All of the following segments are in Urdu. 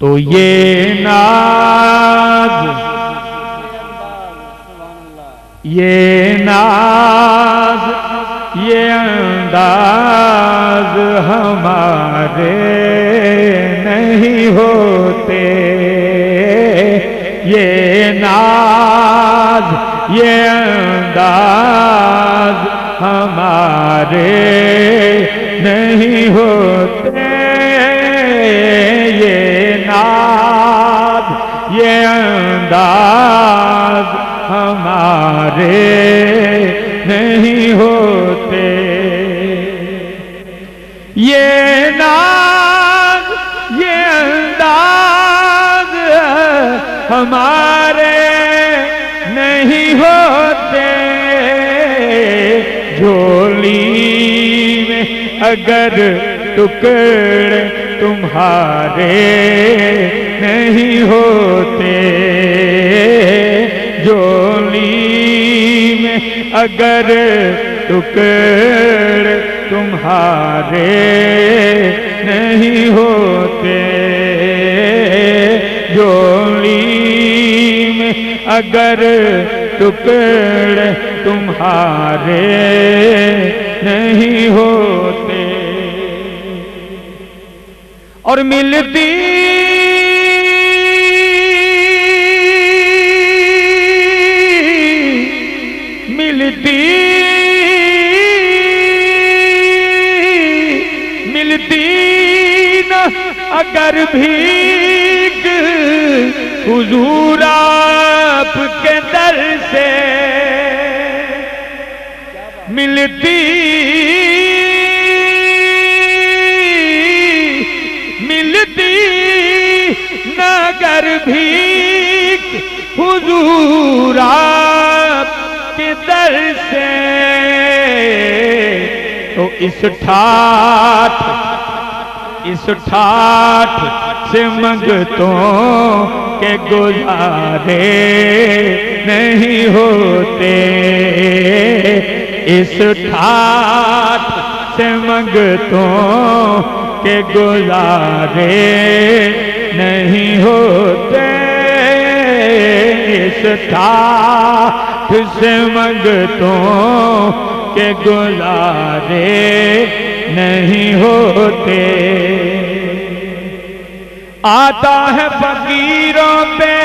تو یہ ناز یہ انداز ہمارے نہیں ہوتے، یہ ناز یہ انداز ہمارے نہیں ہوتے، یہ ناز یہ انداز ہمارے نہیں ہوتے، یہ ناز یہ انداز ہمارے نہیں ہوتے، جھولی میں اگر ٹکڑے تمہارے نہیں ہوتے، جھولی میں اگر ٹکڑے تمہارے نہیں ہوتے، جھولی میں اگر ٹکڑے تمہارے نہیں ہوتے، اور ملتی نہ اگر بھیک حضور آپ کے در سے، ملتی نہ اگر بھیک حضور آپ کے در سے، تو اس ٹھاٹھ سے منگتوں کے گزارے نہیں ہوتے، اس ٹھاٹھ سے منگتوں کے گزارے نہیں ہوتے، اس ٹھاٹھ سے منگتوں کے گزارے نہیں ہوتے، آتا ہے فقیروں پہ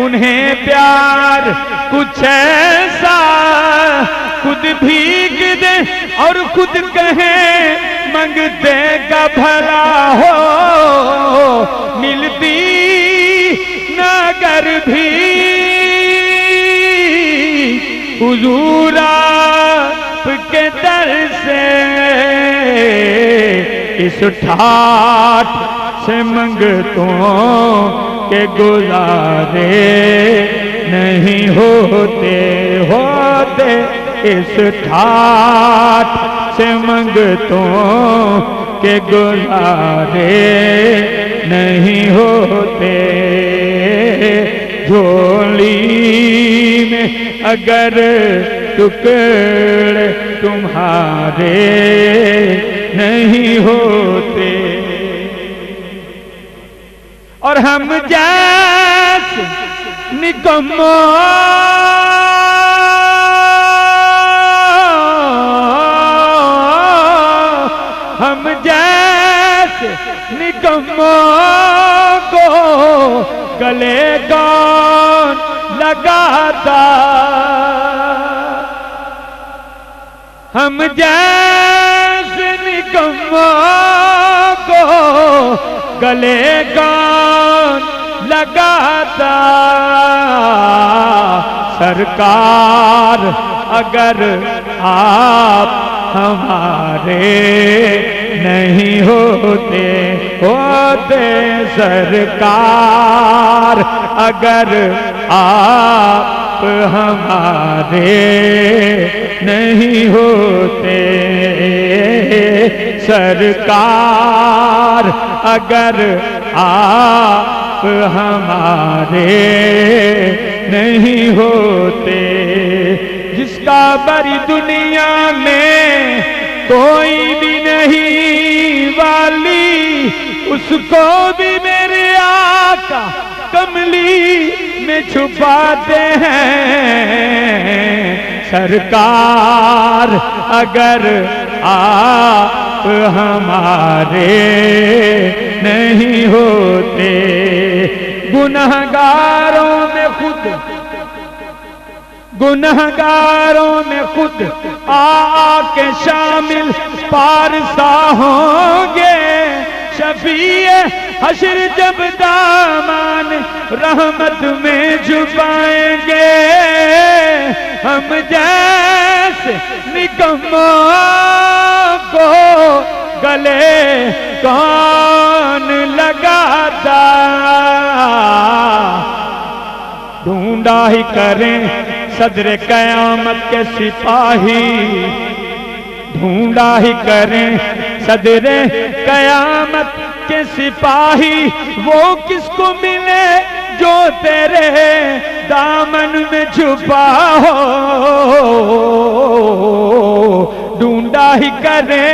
انہیں پیار کچھ ایسا، خود بھیگ دے اور خود کہیں منگتے کا بھلا ہو، ملتی نہ اگر بھی حضور آپ کے در سے، اس ٹھاٹھ سے منگتوں کے گزارے نہیں ہوتے، اس ٹھاٹھ سے منگتوں کے گزارے نہیں ہوتے، جھولی میں اگر ٹکڑے تمہارے نہیں ہوتے، اور ہم جیسے نکموں کو گلے کون لگاتا، ہم جیسے نکموں کو گلے کون لگاتا، سرکار اگر آپ ہمارے نہیں ہوتے، سرکار اگر آپ ہمارے نہیں ہوتے، سرکار اگر آپ ہمارے نہیں ہوتے، جس کا بری دنیا میں کوئی بھی نہیں والی، اس کو بھی میرے چھپاتے ہیں سرکار اگر آپ ہمارے نہیں ہوتے گنہگاروں میں خود آ کے شامل پارسا ہوں گے شفیع حشر جب دامان رحمت میں چھپائیں گے ہم جیسے نکموں کو گلے کون لگاتا ڈھونڈا ہی کریں صدر قیامت کے سپاہی ڈھونڈا ہی کریں صدر قیامت کے سپاہی وہ کس کو ملے جو تیرے دامن میں چھپا ہو ڈھونڈا ہی کریں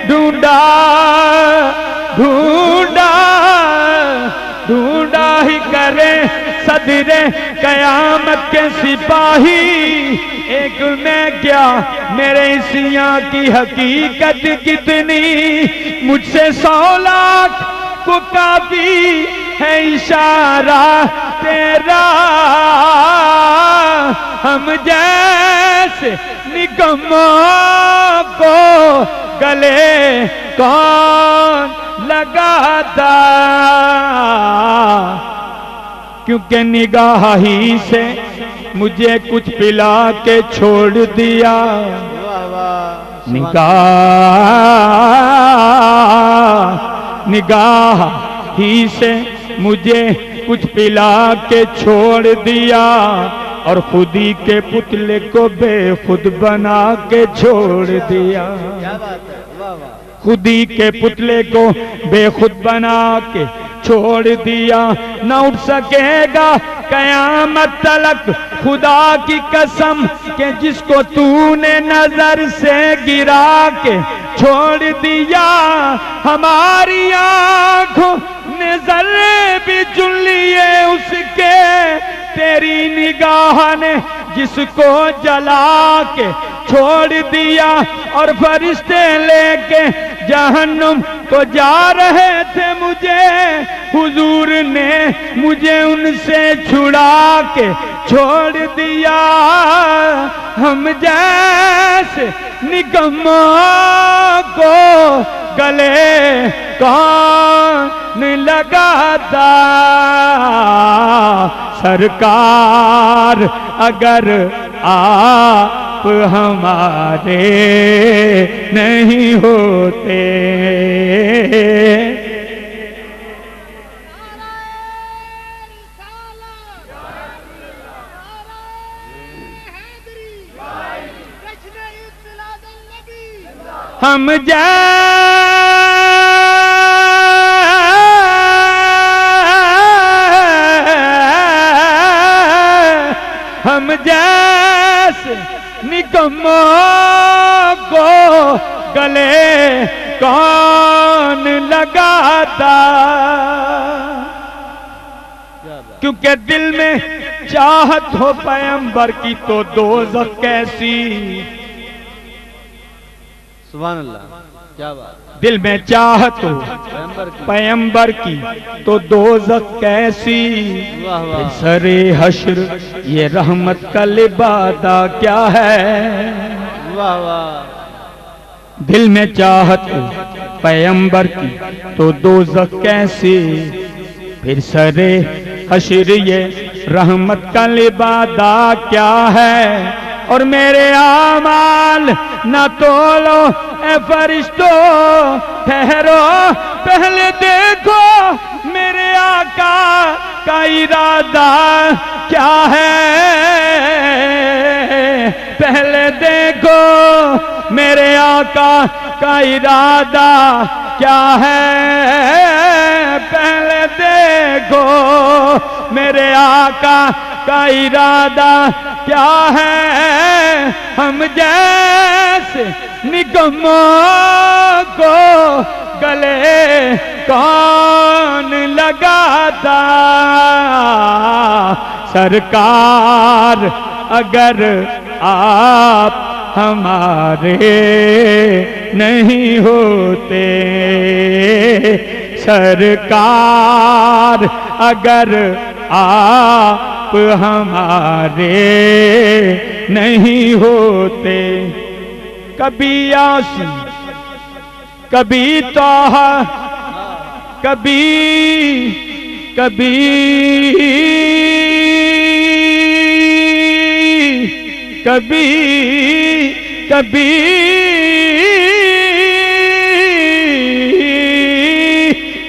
ڈھونڈا ہی کریں صدر قیامت کے سپاہی ایک میں کیا میرے سیاں کی حقیقت کتنی مجھ سے 100 لاکھ کو کافی ہے اشارہ تیرا ہم جیسے نکموں کو گلے کون لگاتا کیونکہ نگاہ ہی سے مجھے کچھ پلا کے چھوڑ دیا نگاہ ہی سے مجھے کچھ پلا کے چھوڑ دیا اور خودی کے پتلے کو بے خود بنا کے چھوڑ دیا خودی کے پتلے کو بے خود بنا کے چھوڑ دیا نہ اٹھ سکے گا قیامت تلک خدا کی قسم کہ جس کو تو نے نظر سے گرا کے چھوڑ دیا ہماری آنکھوں نے ذرے بھی چن لیے اس کے تیری نگاہ نے جس کو جلا کے چھوڑ دیا اور فرشتے لے کے جہنم کو جا رہے تھے مجھے حضور نے مجھے ان سے چھڑا کے چھوڑ دیا ہم جیسے نکموں کو گلے کون لگاتا سرکار اگر آپ ہمارے نہیں ہوتے ہم جیسے نکموں کو گلے کون لگاتا کیونکہ دل میں چاہت ہو پیغمبر کی تو دوزخ کیسی سبحان اللہ کیا بات دل میں چاہت ہو پیغمبر کی تو دوزخ کیسی سر حشر یہ رحمت کا لبادہ کیا ہے واہ واہ دل میں چاہت ہو پیغمبر کی تو دوزخ کیسی پھر سر حشر یہ رحمت کا لبادہ کیا ہے اور میرے اعمال نہ تولو اے فرشتو ٹھہرو پہلے دیکھو میرے آقا کا ارادہ کیا ہے پہلے دیکھو میرے آقا کا ارادہ کیا ہے پہلے دیکھو میرے آقا کا ارادہ کیا ہے ہم جیسے نکموں کو گلے کون لگاتا سرکار اگر آپ ہمارے نہیں ہوتے، سرکار اگر آپ ہمارے نہیں ہوتے، کبھی یاسین کبھی طٰہٰ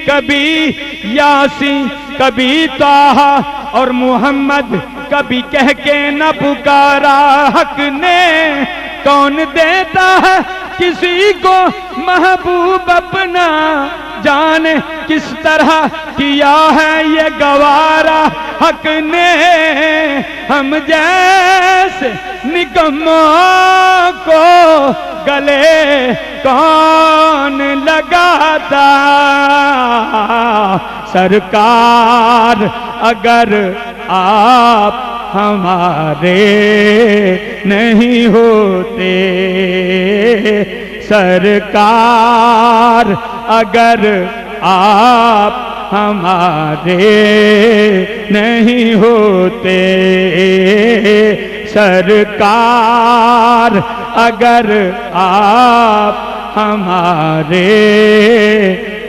کبھی یاسین کبھی طٰہٰ اور محمد، کبھی کہہ کے نہ پکارا حق نے، کون دیتا ہے کسی کو محبوب اپنا، جانے کس طرح کیا ہے یہ گوارا حق نے، ہم جیسے نکموں کو گلے کون لگاتا، سرکار اگر آپ ہمارے نہیں ہوتے، سرکار اگر آپ ہمارے نہیں ہوتے، سرکار اگر آپ ہمارے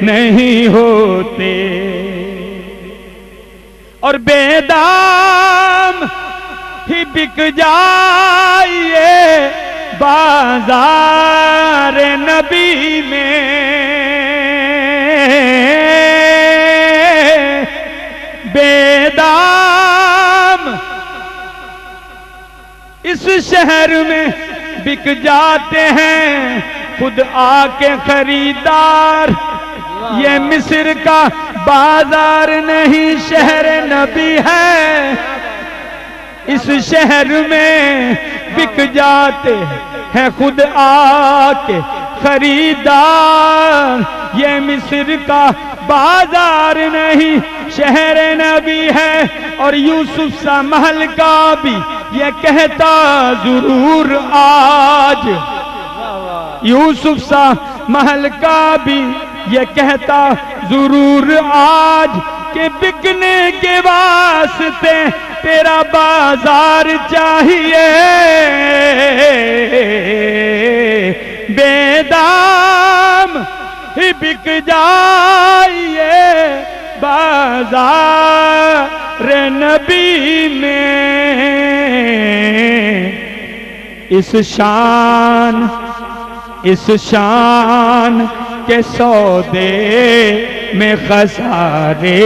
نہیں ہوتے، اور بے دام ہی بک جائیے بازار نبی میں، بے دام اس شہر میں بک جاتے ہیں خود آ کے خریدار، یہ مصر کا بازار نہیں شہر نبی ہے، اس شہر میں بک جاتے ہیں خود آ کے خریدار، یہ مصر کا بازار نہیں شہر نبی ہے، اور یوسف سا محل کا بھی یہ کہتا ضرور آج، یوسف سا محل کا بھی یہ کہتا ضرور آج کہ بکنے کے واسطے تیرا بازار چاہیے، بے دام ہی بک جائیے بازار نبی میں، اس شان کے سودے میں خسارے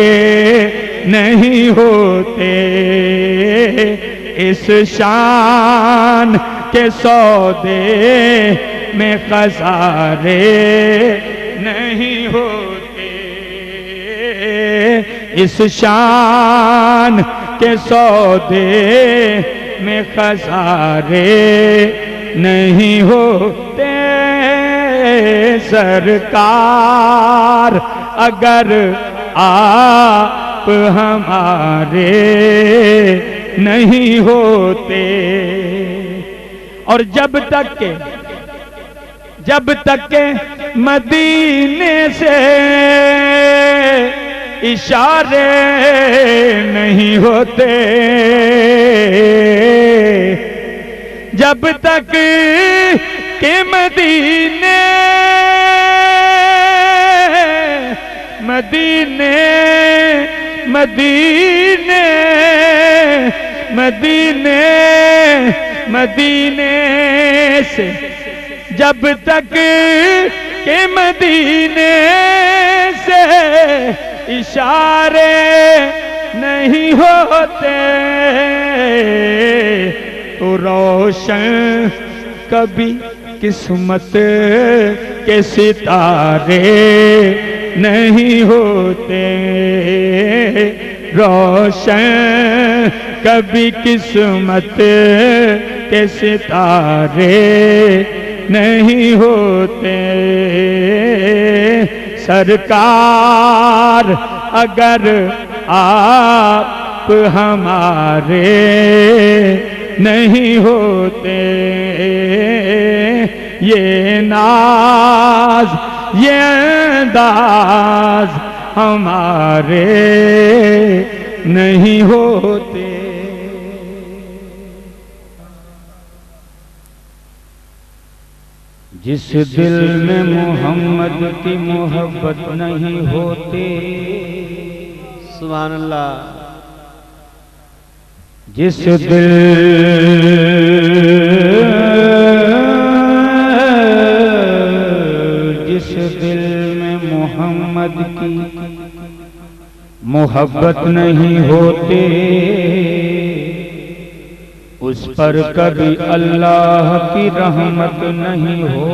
نہیں ہوتے، اس شان کے سودے میں خسارے نہیں ہوتے، اس شان کے سودے میں خسارے نہیں ہوتے، سرکار اگر آپ ہمارے نہیں ہوتے، اور جب تک کہ مدینے سے اشارے نہیں ہوتے، جب تک کہ مدینے سے جب تک کہ مدینے سے اشارے نہیں ہوتے، تو روشن کبھی قسمت کے ستارے نہیں ہوتے، روشن کبھی قسمت کے ستارے نہیں ہوتے، سرکار اگر آپ آپ ہمارے نہیں ہوتے، یہ ناز یہ انداز ہمارے نہیں ہوتے۔ جس دل میں محمد کی محبت نہیں ہوتی، سبحان اللہ، جس دل میں محمد کی محبت نہیں ہوتی، اس پر کبھی اللہ کی رحمت نہیں ہو۔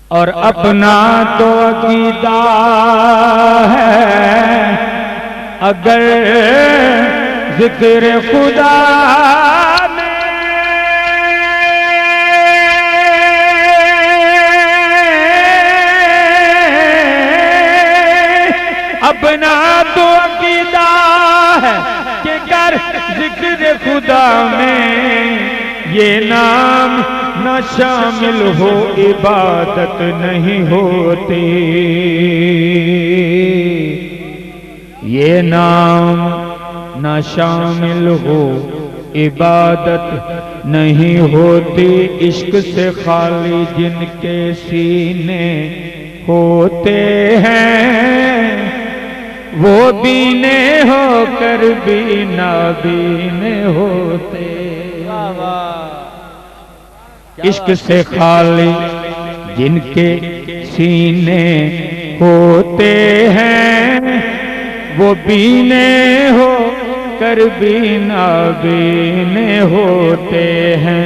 اور اپنا تو عقیدہ ہے، اگر ذکر خدا میں اپنا تو عقیدہ ہے کہ گر ذکر خدا میں یہ نام نہ شامل ہو عبادت نہیں ہوتی، یہ نام نہ شامل ہو عبادت نہیں ہوتی۔ عشق سے خالی جن کے سینے ہوتے ہیں، وہ بینے ہو کر بھی نابینے ہوتے۔ عشق سے خالی جن کے سینے ہوتے ہیں، وہ بینے ہو کر بھی نابینے ہوتے ہیں۔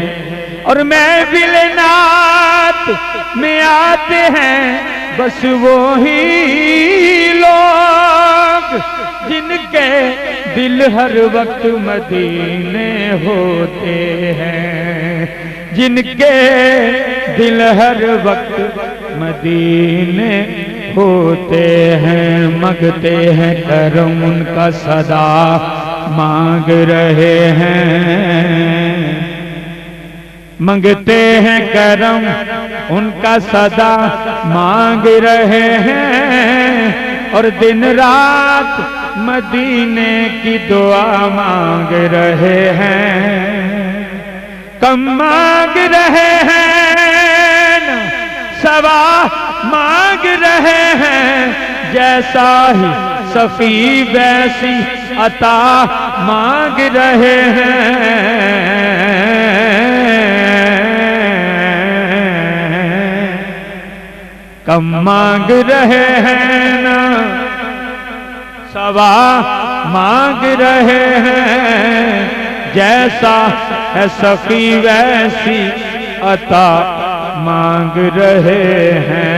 اور محفل نعت میں آتے ہیں بس وہی لوگ جن کے دل ہر وقت مدینے ہوتے ہیں، جن کے دل ہر وقت مدینے ہوتے ہیں۔ مانگتے ہیں کرم ان کا صدا مانگ رہے ہیں، مانگتے ہیں کرم ان کا صدا مانگ رہے ہیں، اور دن رات مدینے کی دعا مانگ رہے ہیں۔ کم مانگ رہے ہیں سوا مانگ رہے ہیں، جیسا ہی سفی ویسی عطا مانگ رہے ہیں۔ کم مانگ رہے ہیں نا سوا مانگ رہے ہیں، جیسا ہے سخی ویسی عطا مانگ رہے ہیں۔